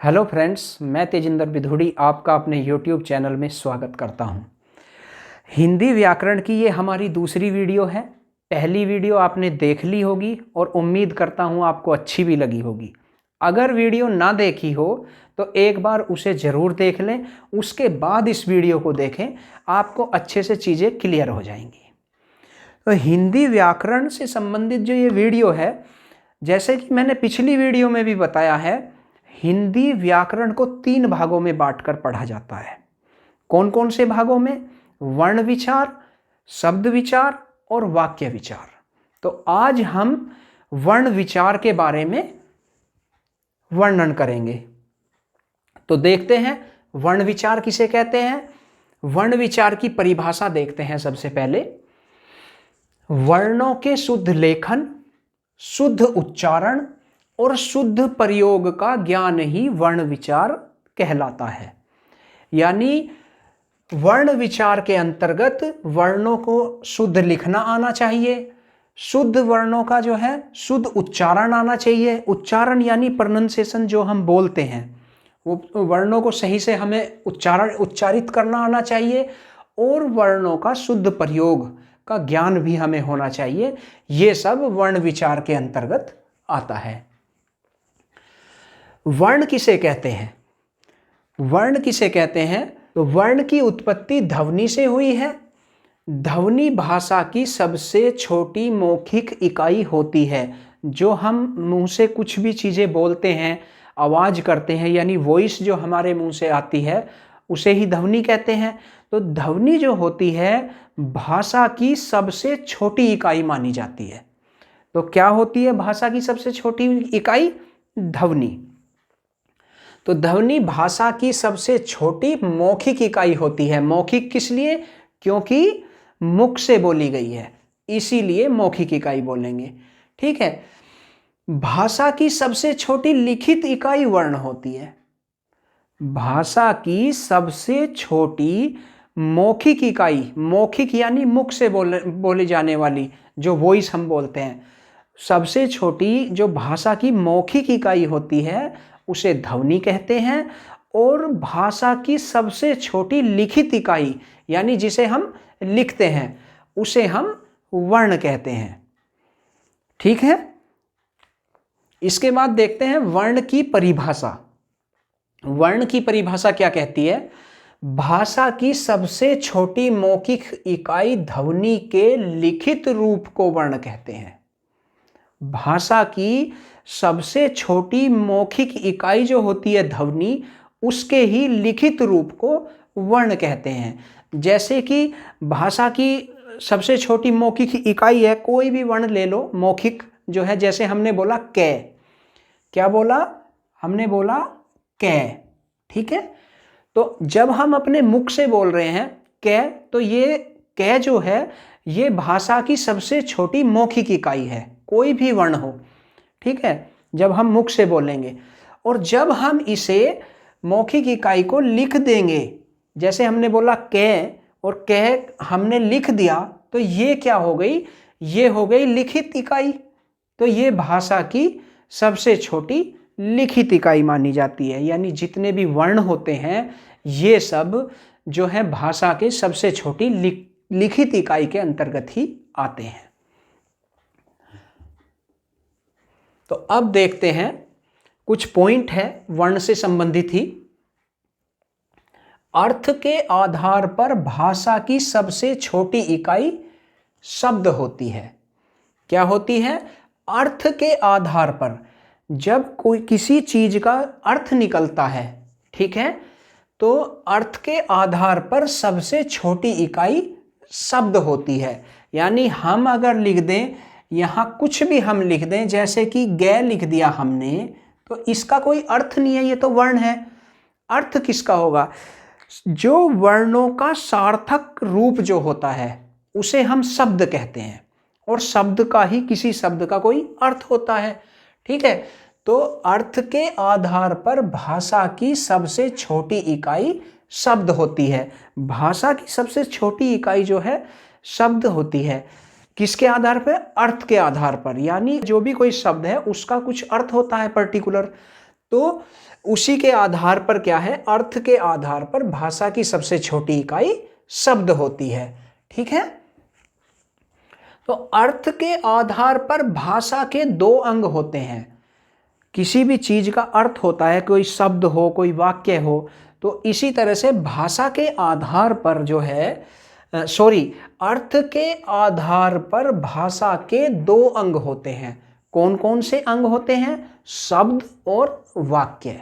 Hello friends, मैं तेजिंदर विधुड़ी आपका अपने यूट्यूब चैनल में स्वागत करता हूं। हिंदी व्याकरण की ये हमारी दूसरी वीडियो है। पहली वीडियो आपने देख ली होगी और उम्मीद करता हूं आपको अच्छी भी लगी होगी। अगर वीडियो ना देखी हो तो एक बार उसे ज़रूर देख लें, उसके बाद इस वीडियो को देखें, आपको अच्छे से चीज़ें क्लियर हो जाएंगी। तो हिंदी व्याकरण से संबंधित जो ये वीडियो है, जैसे कि मैंने पिछली वीडियो में भी बताया है, हिंदी व्याकरण को 3 भागों में बांटकर पढ़ा जाता है। कौन कौन से भागों में? वर्ण विचार, शब्द विचार और वाक्य विचार। तो आज हम वर्ण विचार के बारे में वर्णन करेंगे। तो देखते हैं वर्ण विचार किसे कहते हैं। वर्ण विचार की परिभाषा देखते हैं। सबसे पहले वर्णों के शुद्ध लेखन, शुद्ध उच्चारण और शुद्ध प्रयोग का ज्ञान ही वर्ण विचार कहलाता है। यानी वर्ण विचार के अंतर्गत वर्णों को शुद्ध लिखना आना चाहिए, शुद्ध वर्णों का जो है शुद्ध उच्चारण आना चाहिए। उच्चारण यानी प्रोनंसिएशन, जो हम बोलते हैं वो वर्णों को सही से हमें उच्चारित करना आना चाहिए, और वर्णों का शुद्ध प्रयोग का ज्ञान भी हमें होना चाहिए। ये सब वर्ण विचार के अंतर्गत आता है। वर्ण किसे कहते हैं? वर्ण किसे कहते हैं? तो वर्ण की उत्पत्ति ध्वनि से हुई है। ध्वनि भाषा की सबसे छोटी मौखिक इकाई होती है। जो हम मुंह से कुछ भी चीज़ें बोलते हैं, आवाज़ करते हैं, यानी वॉइस जो हमारे मुंह से आती है, उसे ही ध्वनि कहते हैं। तो ध्वनि जो होती है भाषा की सबसे छोटी इकाई मानी जाती है। तो क्या होती है भाषा की सबसे छोटी इकाई? ध्वनि। तो ध्वनि भाषा की सबसे छोटी मौखिक इकाई होती है। मौखिक किस लिए? क्योंकि मुख से बोली गई है, इसीलिए मौखिक इकाई बोलेंगे। ठीक है। भाषा की सबसे छोटी लिखित इकाई वर्ण होती है। भाषा की सबसे छोटी मौखिक इकाई, मौखिक यानी मुख से बोले जाने वाली, जो वॉइस हम बोलते हैं, सबसे छोटी जो भाषा की मौखिक इकाई होती है उसे ध्वनि कहते हैं। और भाषा की सबसे छोटी लिखित इकाई, यानी जिसे हम लिखते हैं, उसे हम वर्ण कहते हैं। ठीक है। इसके बाद देखते हैं वर्ण की परिभाषा। वर्ण की परिभाषा क्या कहती है? भाषा की सबसे छोटी मौखिक इकाई ध्वनि के लिखित रूप को वर्ण कहते हैं। भाषा की सबसे छोटी मौखिक इकाई जो होती है ध्वनि, उसके ही लिखित रूप को वर्ण कहते हैं। जैसे कि भाषा की सबसे छोटी मौखिक इकाई है, कोई भी वर्ण ले लो मौखिक जो है, जैसे हमने बोला कै। क्या बोला? हमने बोला कै। ठीक है। तो जब हम अपने मुख से बोल रहे हैं कै, तो ये कै जो है ये भाषा की सबसे छोटी मौखिक इकाई है, कोई भी वर्ण हो। ठीक है। जब हम मुख से बोलेंगे, और जब हम इसे मौखिक इकाई को लिख देंगे, जैसे हमने बोला कै और कै हमने लिख दिया, तो ये क्या हो गई? ये हो गई लिखित इकाई। तो ये भाषा की सबसे छोटी लिखित इकाई मानी जाती है। यानी जितने भी वर्ण होते हैं ये सब जो है भाषा के सबसे छोटी लिखित इकाई के अंतर्गत ही आते हैं। तो अब देखते हैं कुछ पॉइंट है वर्ण से संबंधित ही। अर्थ के आधार पर भाषा की सबसे छोटी इकाई शब्द होती है। क्या होती है? अर्थ के आधार पर, जब कोई किसी चीज का अर्थ निकलता है, ठीक है, तो अर्थ के आधार पर सबसे छोटी इकाई शब्द होती है। यानी हम अगर लिख दें, यहाँ कुछ भी हम लिख दें, जैसे कि गे लिख दिया हमने, तो इसका कोई अर्थ नहीं है, ये तो वर्ण है। अर्थ किसका होगा? जो वर्णों का सार्थक रूप जो होता है उसे हम शब्द कहते हैं, और शब्द का ही किसी शब्द का कोई अर्थ होता है। ठीक है। तो अर्थ के आधार पर भाषा की सबसे छोटी इकाई शब्द होती है। भाषा की सबसे छोटी इकाई जो है शब्द होती है। किसके आधार पर? अर्थ के आधार पर। यानी जो भी कोई शब्द है उसका कुछ अर्थ होता है पर्टिकुलर, तो उसी के आधार पर क्या है, अर्थ के आधार पर भाषा की सबसे छोटी इकाई शब्द होती है। ठीक है, तो अर्थ के आधार पर भाषा के दो अंग होते हैं। किसी भी चीज का अर्थ होता है, कोई शब्द हो, कोई वाक्य हो, तो इसी तरह से भाषा के आधार पर जो है अर्थ के आधार पर भाषा के दो अंग होते हैं। कौन कौन से अंग होते हैं? शब्द और वाक्य।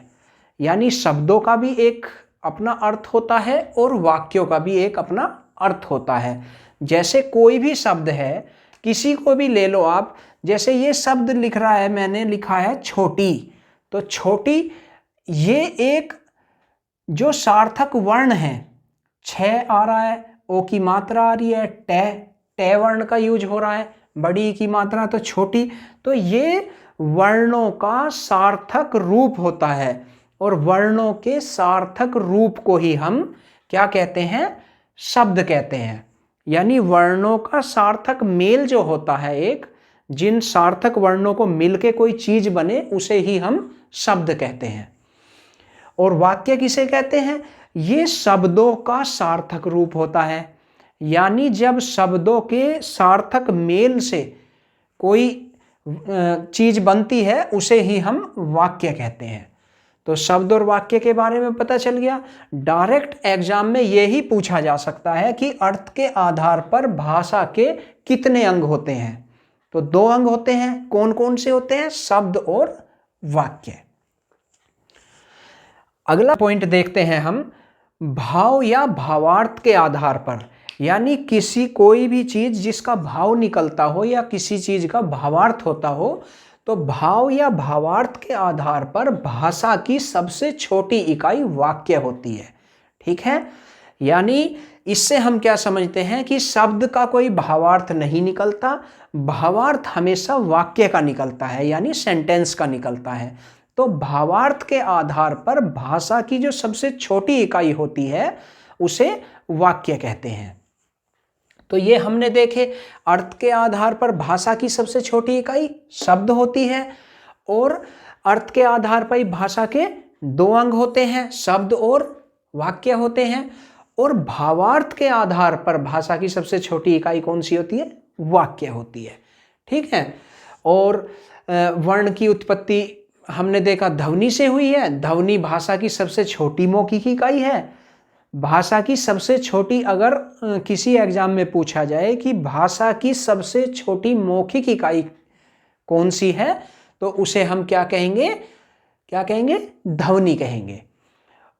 यानी शब्दों का भी एक अपना अर्थ होता है और वाक्यों का भी एक अपना अर्थ होता है। जैसे कोई भी शब्द है, किसी को भी ले लो आप, जैसे ये शब्द लिख रहा है, मैंने लिखा है छोटी, तो छोटी ये एक जो सार्थक वर्ण है, छ आ रहा है, ओ की मात्रा आ रही है, टे वर्ण का यूज हो रहा है, बड़ी की मात्रा तो छोटी, तो ये वर्णों का सार्थक रूप होता है और वर्णों के सार्थक रूप को ही हम क्या कहते हैं? शब्द कहते हैं। यानी वर्णों का सार्थक मेल जो होता है, एक जिन सार्थक वर्णों को मिलके कोई चीज बने, उसे ही हम शब्द कहते हैं। और वाक्य किसे कहते हैं? ये शब्दों का सार्थक रूप होता है। यानी जब शब्दों के सार्थक मेल से कोई चीज बनती है, उसे ही हम वाक्य कहते हैं। तो शब्द और वाक्य के बारे में पता चल गया। डायरेक्ट एग्जाम में यही पूछा जा सकता है कि अर्थ के आधार पर भाषा के कितने अंग होते हैं? तो दो अंग होते हैं। कौन कौन से होते हैं? शब्द और वाक्य। अगला पॉइंट देखते हैं हम, भाव या भावार्थ के आधार पर। यानी किसी कोई भी चीज जिसका भाव निकलता हो या किसी चीज का भावार्थ होता हो, तो भाव या भावार्थ के आधार पर भाषा की सबसे छोटी इकाई वाक्य होती है। ठीक है, यानी इससे हम क्या समझते हैं कि शब्द का कोई भावार्थ नहीं निकलता, भावार्थ हमेशा वाक्य का निकलता है, यानी सेंटेंस का निकलता है। तो भावार्थ के आधार पर भाषा की जो सबसे छोटी इकाई होती है, उसे वाक्य कहते हैं। तो ये हमने देखे, अर्थ के आधार पर भाषा की सबसे छोटी इकाई शब्द होती है और अर्थ के आधार पर भाषा के दो अंग होते हैं, शब्द और वाक्य होते हैं। और भावार्थ के आधार पर भाषा की सबसे छोटी इकाई कौन सी होती है? वाक्य होती है। ठीक है, और वर्ण की उत्पत्ति हमने देखा ध्वनि से हुई है। ध्वनि भाषा की सबसे छोटी मौखिक इकाई है। भाषा की सबसे छोटी, अगर किसी एग्जाम में पूछा जाए कि भाषा की सबसे छोटी मौखिक इकाई कौन सी है, तो उसे हम क्या कहेंगे? ध्वनि कहेंगे।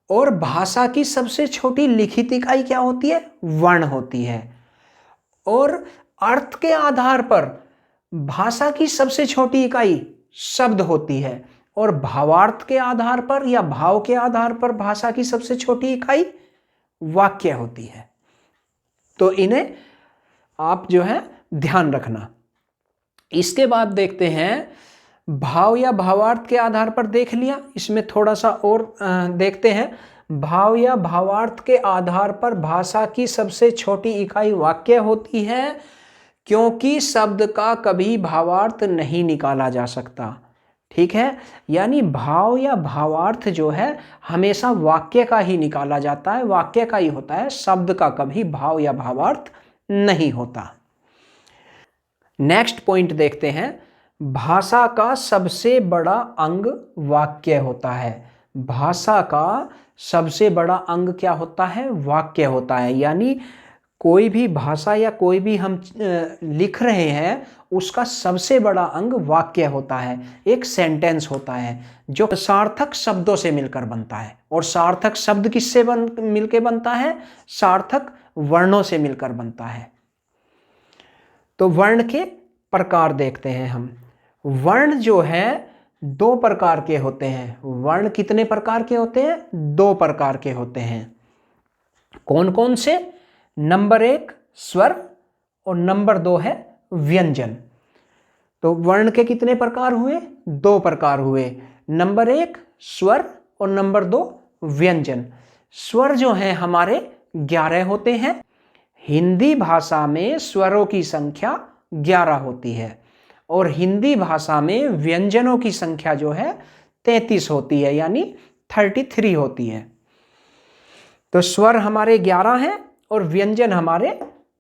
और भाषा की सबसे छोटी लिखित इकाई क्या होती है? वर्ण होती है। और अर्थ के आधार पर भाषा की सबसे छोटी इकाई शब्द होती है और भावार्थ के आधार पर या भाव के आधार पर भाषा की सबसे छोटी इकाई वाक्य होती है। तो इन्हें आप जो है ध्यान रखना। इसके बाद देखते हैं, भाव या भावार्थ के आधार पर देख लिया, इसमें थोड़ा सा और देखते हैं। भाव या भावार्थ के आधार पर भाषा की सबसे छोटी इकाई वाक्य होती है, क्योंकि शब्द का कभी भावार्थ नहीं निकाला जा सकता। ठीक है, यानी भाव या भावार्थ जो है हमेशा वाक्य का ही निकाला जाता है, वाक्य का ही होता है, शब्द का कभी भाव या भावार्थ नहीं होता। नेक्स्ट पॉइंट देखते हैं, भाषा का सबसे बड़ा अंग वाक्य होता है। भाषा का सबसे बड़ा अंग क्या होता है? वाक्य होता है। यानी कोई भी भाषा या कोई भी हम लिख रहे हैं, उसका सबसे बड़ा अंग वाक्य होता है, एक सेंटेंस होता है जो सार्थक शब्दों से मिलकर बनता है। और सार्थक शब्द किससे मिलकर बनता है? सार्थक वर्णों से मिलकर बनता है। तो वर्ण के प्रकार देखते हैं हम। वर्ण जो है दो प्रकार के होते हैं। वर्ण कितने प्रकार के होते हैं? दो प्रकार के होते हैं। कौन कौन से? नंबर 1 स्वर और नंबर 2 है व्यंजन। तो वर्ण के कितने प्रकार हुए? दो प्रकार हुए। नंबर 1 स्वर और नंबर 2 व्यंजन। स्वर जो हैं हमारे 11 होते हैं। हिंदी भाषा में स्वरों की संख्या 11 होती है और हिंदी भाषा में व्यंजनों की संख्या जो है 33 होती है, यानी 33 होती है। तो स्वर हमारे 11 हैं और व्यंजन हमारे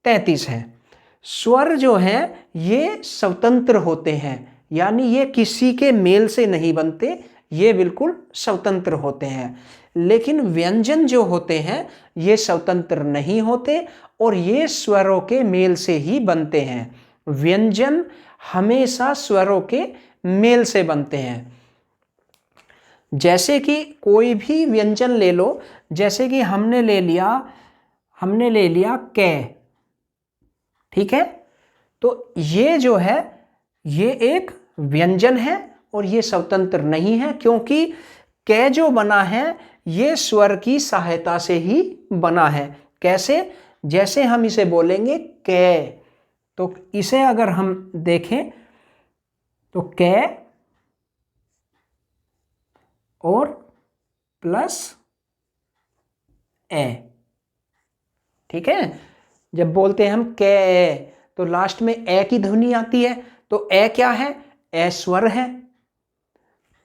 33 हैं। स्वर जो हैं ये स्वतंत्र होते हैं, यानी ये किसी के मेल से नहीं बनते, ये बिल्कुल स्वतंत्र होते हैं। लेकिन व्यंजन जो होते हैं ये स्वतंत्र नहीं होते और ये स्वरों के मेल से ही बनते हैं। व्यंजन हमेशा स्वरों के मेल से बनते हैं। जैसे कि कोई भी व्यंजन ले लो, जैसे कि हमने ले लिया कै, ठीक है। तो ये जो है ये एक व्यंजन है और ये स्वतंत्र नहीं है, क्योंकि कै जो बना है ये स्वर की सहायता से ही बना है। कैसे? जैसे हम इसे बोलेंगे कै, तो इसे अगर हम देखें तो कै और प्लस ए, ठीक है। जब बोलते हैं हम कै तो लास्ट में ए की ध्वनि आती है, तो ए क्या है? ए स्वर है।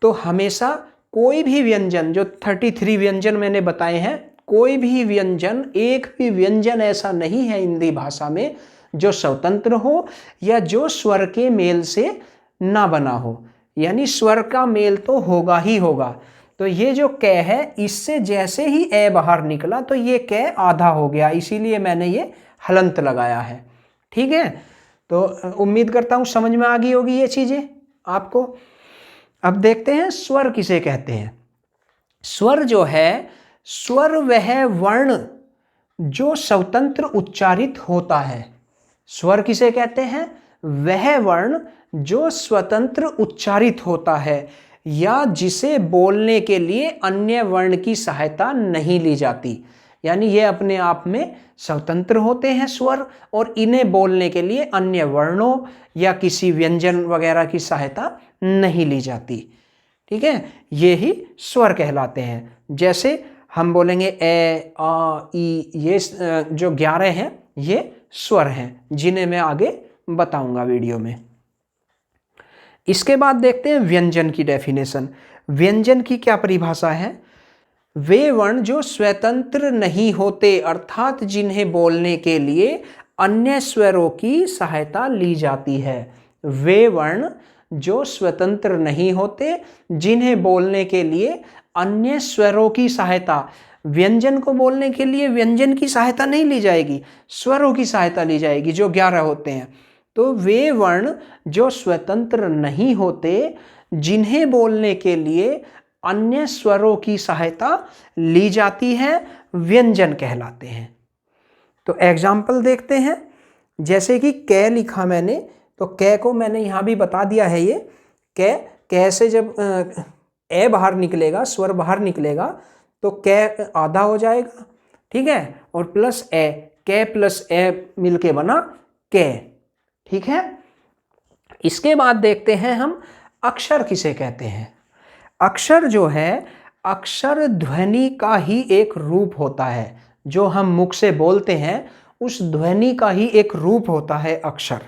तो हमेशा कोई भी व्यंजन, जो 33 व्यंजन मैंने बताए हैं, कोई भी व्यंजन, एक भी व्यंजन ऐसा नहीं है हिंदी भाषा में जो स्वतंत्र हो या जो स्वर के मेल से ना बना हो, यानी स्वर का मेल तो होगा ही होगा। तो ये जो कै है, इससे जैसे ही ए बाहर निकला तो ये कै आधा हो गया, इसीलिए मैंने ये हलंत लगाया है, ठीक है। तो उम्मीद करता हूं समझ में आ गई होगी ये चीजें आपको। अब देखते हैं स्वर किसे कहते हैं। स्वर जो है, स्वर वह वर्ण जो स्वतंत्र उच्चारित होता है। स्वर किसे कहते हैं? वह वर्ण जो स्वतंत्र उच्चारित होता है या जिसे बोलने के लिए अन्य वर्ण की सहायता नहीं ली जाती, यानी ये अपने आप में स्वतंत्र होते हैं स्वर, और इन्हें बोलने के लिए अन्य वर्णों या किसी व्यंजन वगैरह की सहायता नहीं ली जाती, ठीक है। ये ही स्वर कहलाते हैं। जैसे हम बोलेंगे ए, आ, ई, ये जो 11 हैं ये स्वर हैं, जिन्हें मैं आगे बताऊंगा वीडियो में। इसके बाद देखते हैं व्यंजन की डेफिनेशन। व्यंजन की क्या परिभाषा है? वे वर्ण जो स्वतंत्र नहीं होते, अर्थात जिन्हें बोलने के लिए अन्य स्वरों की सहायता ली जाती है। वे वर्ण जो स्वतंत्र नहीं होते, जिन्हें बोलने के लिए अन्य स्वरों की सहायता, व्यंजन को बोलने के लिए व्यंजन की सहायता नहीं ली जाएगी, स्वरों की सहायता ली जाएगी, जो 11 होते हैं। तो वे वर्ण जो स्वतंत्र नहीं होते, जिन्हें बोलने के लिए अन्य स्वरों की सहायता ली जाती है, व्यंजन कहलाते हैं। तो एग्जाम्पल देखते हैं। जैसे कि कै लिखा मैंने, तो कै को मैंने यहाँ भी बता दिया है। ये कै से जब ए बाहर निकलेगा, स्वर बाहर निकलेगा, तो कै आधा हो जाएगा, ठीक है, और प्लस ए, कै प्लस ए मिलके बना कै, ठीक है। इसके बाद देखते हैं हम अक्षर किसे कहते हैं। अक्षर जो है, अक्षर ध्वनि का ही एक रूप होता है। जो हम मुख से बोलते हैं उस ध्वनि का ही एक रूप होता है अक्षर।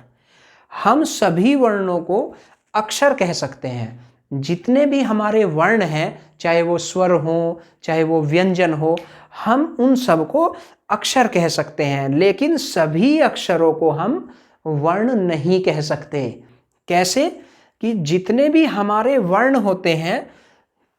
हम सभी वर्णों को अक्षर कह सकते हैं। जितने भी हमारे वर्ण हैं, चाहे वो स्वर हो, चाहे वो व्यंजन हो, हम उन सबको अक्षर कह सकते हैं। लेकिन सभी अक्षरों को हम वर्ण नहीं कह सकते। कैसे? कि जितने भी हमारे वर्ण होते हैं,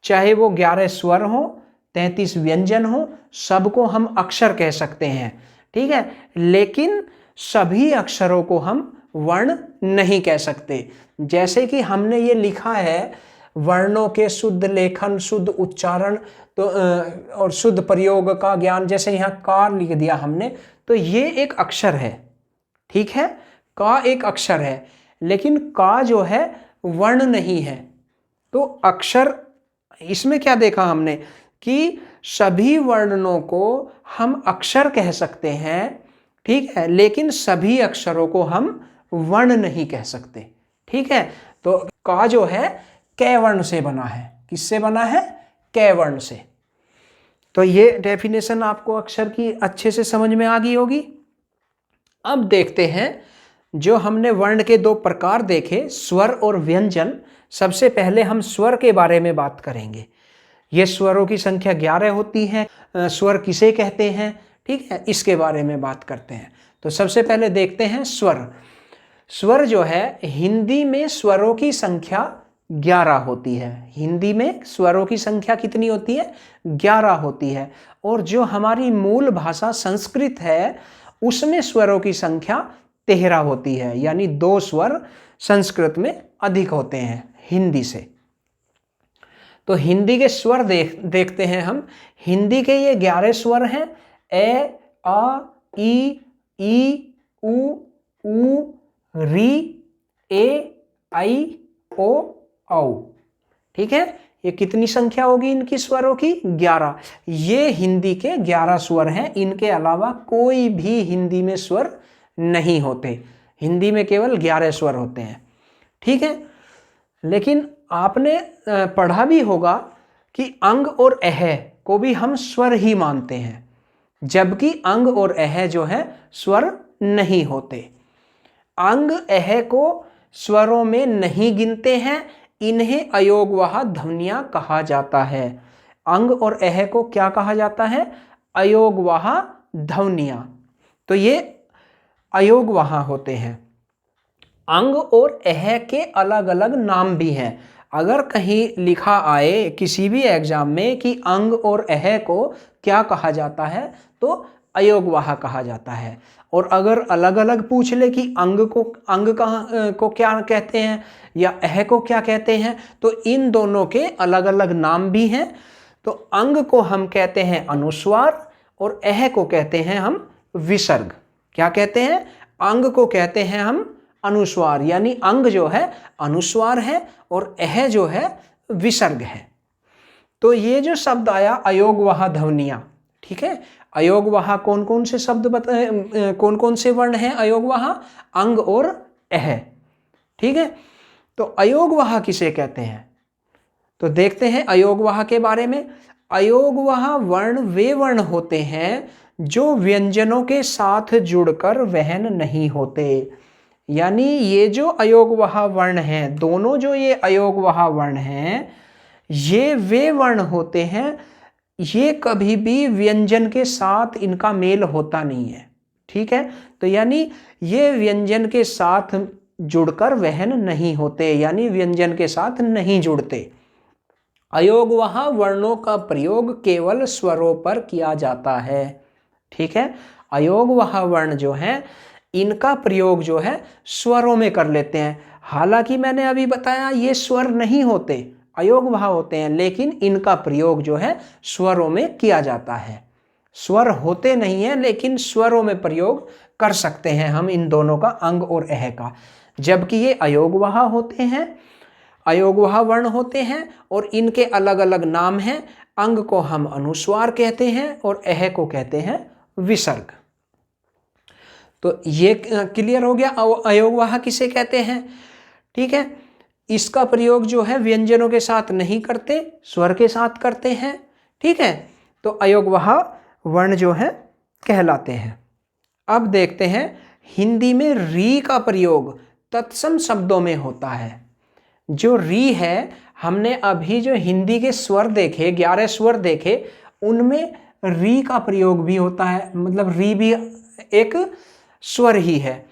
चाहे वो 11 स्वर हो, 33 व्यंजन हो, सबको हम अक्षर कह सकते हैं, ठीक है। लेकिन सभी अक्षरों को हम वर्ण नहीं कह सकते। जैसे कि हमने ये लिखा है, वर्णों के शुद्ध लेखन, शुद्ध उच्चारण तो और शुद्ध प्रयोग का ज्ञान, जैसे यहाँ का लिख दिया हमने, तो ये एक अक्षर है, ठीक है। का एक अक्षर है, लेकिन का जो है वर्ण नहीं है। तो अक्षर, इसमें क्या देखा हमने कि सभी वर्णों को हम अक्षर कह सकते हैं, ठीक है, लेकिन सभी अक्षरों को हम वर्ण नहीं कह सकते, ठीक है। तो का जो है कै वर्ण से बना है। किससे बना है? कै वर्ण से। तो ये डेफिनेशन आपको अक्षर की अच्छे से समझ में आ गई होगी। अब देखते हैं, जो हमने वर्ण के 2 प्रकार देखे, स्वर और व्यंजन, सबसे पहले हम स्वर के बारे में बात करेंगे। ये स्वरों की संख्या 11 होती है। स्वर किसे कहते हैं, ठीक है, इसके बारे में बात करते हैं। तो सबसे पहले देखते हैं स्वर। स्वर जो है, हिंदी में स्वरों की संख्या 11 होती है। हिंदी में स्वरों की संख्या कितनी होती है? 11 होती है। और जो हमारी मूल भाषा संस्कृत है उसमें स्वरों की संख्या 13 होती है, यानी 2 स्वर संस्कृत में अधिक होते हैं हिंदी से। तो हिंदी के स्वर देखते हैं हम। हिंदी के ये 11 स्वर हैं। ए, आ, ई, उ, री, ए, आई, ओ, औ। ठीक है, ये कितनी संख्या होगी इनकी स्वरों की? 11। ये हिंदी के 11 स्वर हैं। इनके अलावा कोई भी हिंदी में स्वर नहीं होते। हिंदी में केवल 11 स्वर होते हैं। ठीक है, लेकिन आपने पढ़ा भी होगा कि अंग और अह को भी हम स्वर ही मानते हैं, जबकि अंग और अह जो है स्वर नहीं होते। अंग अह को स्वरों में नहीं गिनते हैं, इन्हें अयोगवाह ध्वनियां कहा जाता है। अंग और अह को क्या कहा जाता है? अयोगवाह ध्वनियां। तो ये अयोगवाह होते हैं। अंग और अह के अलग अलग नाम भी हैं। अगर कहीं लिखा आए किसी भी एग्जाम में कि अंग और अह को क्या कहा जाता है, तो अयोगवाह कहा जाता है। और अगर अलग अलग पूछ ले कि अंग को क्या कहते हैं या अह को क्या कहते हैं, तो इन दोनों के अलग अलग नाम भी हैं। तो अंग को हम कहते हैं अनुस्वार और अह को कहते हैं हम विसर्ग। क्या कहते हैं? अंग को कहते हैं हम अनुस्वार, यानी अंग जो है अनुस्वार है और अह जो है विसर्ग है। तो ये जो शब्द आया अयोगवाह ध्वनियां, ठीक है, अयोगवाह कौन कौन से शब्द कौन कौन से वर्ण हैं अयोगवाह? अंग और अह। ठीक है, तो अयोगवाह किसे कहते हैं? तो देखते हैं अयोगवाह के बारे में। अयोगवाह वर्ण वे वर्ण होते हैं जो व्यंजनों के साथ जुड़कर वहन नहीं होते। यानी ये जो अयोगवाह वर्ण हैं, दोनों जो ये अयोगवाह वर्ण हैं, ये वे वर्ण होते हैं, ये कभी भी व्यंजन के साथ इनका मेल होता नहीं है। ठीक है, तो यानी ये व्यंजन के साथ जुड़कर वहन नहीं होते, यानी व्यंजन के साथ नहीं जुड़ते। अयोगवाह वर्णों का प्रयोग केवल स्वरों पर किया जाता है। ठीक है, अयोगवाह वर्ण जो है इनका प्रयोग जो है स्वरों में कर लेते हैं। हालांकि मैंने अभी बताया ये स्वर नहीं होते, अयोगवाह होते हैं, लेकिन इनका प्रयोग जो है स्वरों में किया जाता है। स्वर होते नहीं हैं, लेकिन स्वरों में प्रयोग कर सकते हैं हम इन दोनों का, अंग और अह का। जबकि ये अयोगवाह होते हैं, अयोगवाह वर्ण होते हैं और इनके अलग अलग नाम हैं। अंग को हम अनुस्वार कहते हैं और अह को कहते हैं विसर्ग। तो ये क्लियर हो गया अयोगवाह किसे कहते हैं। ठीक है, इसका प्रयोग जो है व्यंजनों के साथ नहीं करते, स्वर के साथ करते हैं। ठीक है, तो अयोगवाह वर्ण जो है कहलाते हैं। अब देखते हैं हिंदी में री का प्रयोग तत्सम शब्दों में होता है। जो री है, हमने अभी जो हिंदी के स्वर देखे, 11 स्वर देखे, उनमें री का प्रयोग भी होता है, मतलब री भी एक स्वर ही है।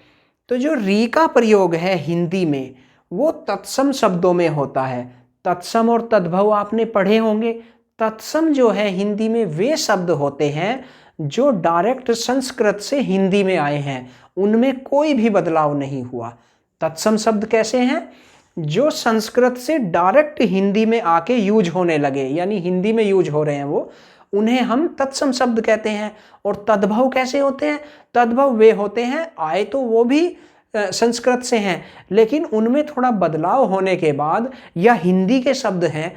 तो जो री का प्रयोग है हिंदी में वो तत्सम शब्दों में होता है। तत्सम और तद्भव आपने पढ़े होंगे। तत्सम जो है हिंदी में वे शब्द होते हैं जो डायरेक्ट संस्कृत से हिंदी में आए हैं, उनमें कोई भी बदलाव नहीं हुआ। तत्सम शब्द कैसे हैं? जो संस्कृत से डायरेक्ट हिंदी में आके यूज होने लगे, यानी हिंदी में यूज हो रहे हैं वो, उन्हें हम तत्सम शब्द कहते हैं। और तद्भव कैसे होते हैं? तद्भव वे होते हैं, आए तो वो भी संस्कृत से हैं, लेकिन उनमें थोड़ा बदलाव होने के बाद, या हिंदी के शब्द हैं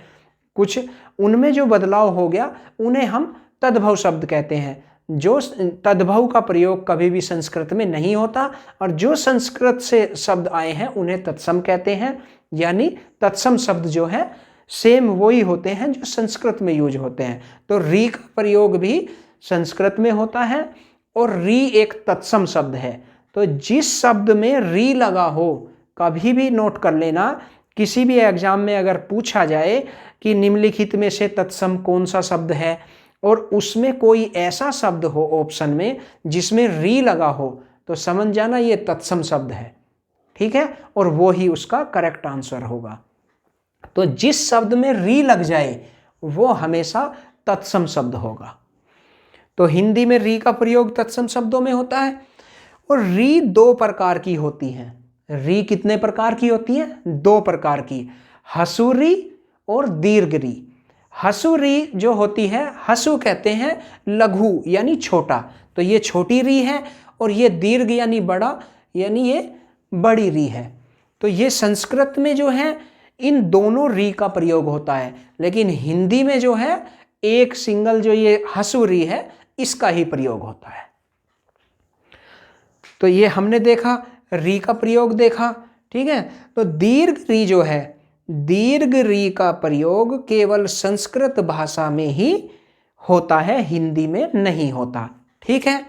कुछ, उनमें जो बदलाव हो गया उन्हें हम तद्भव शब्द कहते हैं। जो तद्भव का प्रयोग कभी भी संस्कृत में नहीं होता, और जो संस्कृत से शब्द आए हैं उन्हें तत्सम कहते हैं। यानी तत्सम शब्द जो है सेम वही होते हैं जो संस्कृत में यूज होते हैं। तो री का प्रयोग भी संस्कृत में होता है और री एक तत्सम शब्द है। तो जिस शब्द में री लगा हो, कभी भी नोट कर लेना किसी भी एग्जाम में अगर पूछा जाए कि निम्नलिखित में से तत्सम कौन सा शब्द है और उसमें कोई ऐसा शब्द हो ऑप्शन में जिसमें री लगा हो, तो समझ जाना ये तत्सम शब्द है, ठीक है, और वो ही उसका करेक्ट आंसर होगा। तो जिस शब्द में री लग जाए वो हमेशा तत्सम शब्द होगा। तो हिंदी में री का प्रयोग तत्सम शब्दों में होता है। और री दो प्रकार की होती है। री कितने प्रकार की होती है? दो प्रकार की, हसु री और दीर्घ री। हसु री जो होती है, हसु कहते हैं लघु यानी छोटा, तो ये छोटी री है, और ये दीर्घ यानी बड़ा यानी ये बड़ी री है। तो ये संस्कृत में जो है इन दोनों री का प्रयोग होता है, लेकिन हिंदी में जो है एक सिंगल जो ये हसु री है इसका ही प्रयोग होता है। तो ये हमने देखा, री का प्रयोग देखा, ठीक है। तो दीर्घ री जो है, दीर्घ री का प्रयोग केवल संस्कृत भाषा में ही होता है, हिंदी में नहीं होता, ठीक है।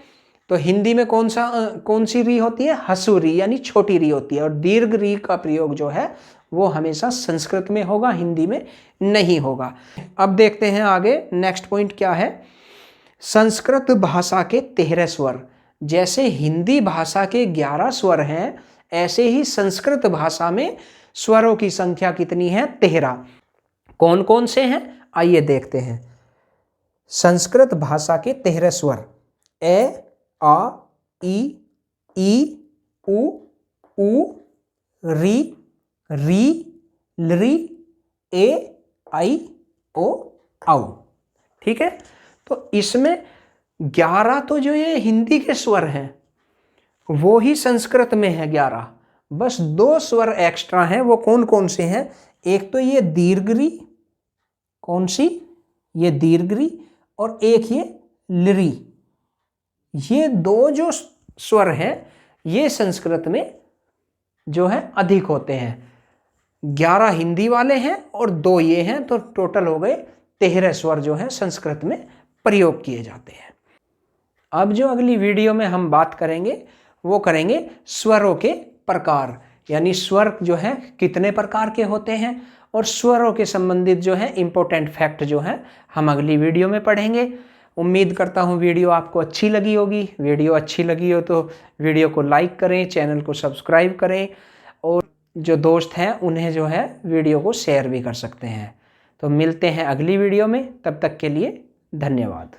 तो हिंदी में कौन सी री होती है? हसु री यानी छोटी री होती है, और दीर्घ री का प्रयोग जो है वो हमेशा संस्कृत में होगा, हिंदी में नहीं होगा। अब देखते हैं आगे नेक्स्ट पॉइंट क्या है। संस्कृत भाषा के 13 स्वर। जैसे हिंदी भाषा के 11 स्वर हैं, ऐसे ही संस्कृत भाषा में स्वरों की संख्या कितनी है? 13। कौन कौन से हैं आइए देखते हैं। संस्कृत भाषा के 13 स्वर ए, आ, ई, उ, री, लरी, ए, आई, ओ, औ, ठीक है। तो इसमें 11 तो जो ये हिंदी के स्वर हैं वो ही संस्कृत में है 11, बस 2 स्वर एक्स्ट्रा हैं। वो कौन कौन से हैं? एक तो ये दीर्घ-री, कौन सी? ये दीर्घ-री, और एक ये लरी। ये 2 जो स्वर हैं ये संस्कृत में जो है अधिक होते हैं। 11 हिंदी वाले हैं और 2 ये हैं, तो टोटल हो गए 13 स्वर जो है संस्कृत में प्रयोग किए जाते हैं। अब जो अगली वीडियो में हम बात करेंगे वो करेंगे स्वरों के प्रकार, यानी स्वर जो है कितने प्रकार के होते हैं, और स्वरों के संबंधित जो है इंपॉर्टेंट फैक्ट जो है हम अगली वीडियो में पढ़ेंगे। उम्मीद करता हूँ वीडियो आपको अच्छी लगी होगी। वीडियो अच्छी लगी हो तो वीडियो को लाइक करें, चैनल को सब्सक्राइब करें, और जो दोस्त हैं उन्हें जो है वीडियो को शेयर भी कर सकते हैं। तो मिलते हैं अगली वीडियो में, तब तक के लिए धन्यवाद।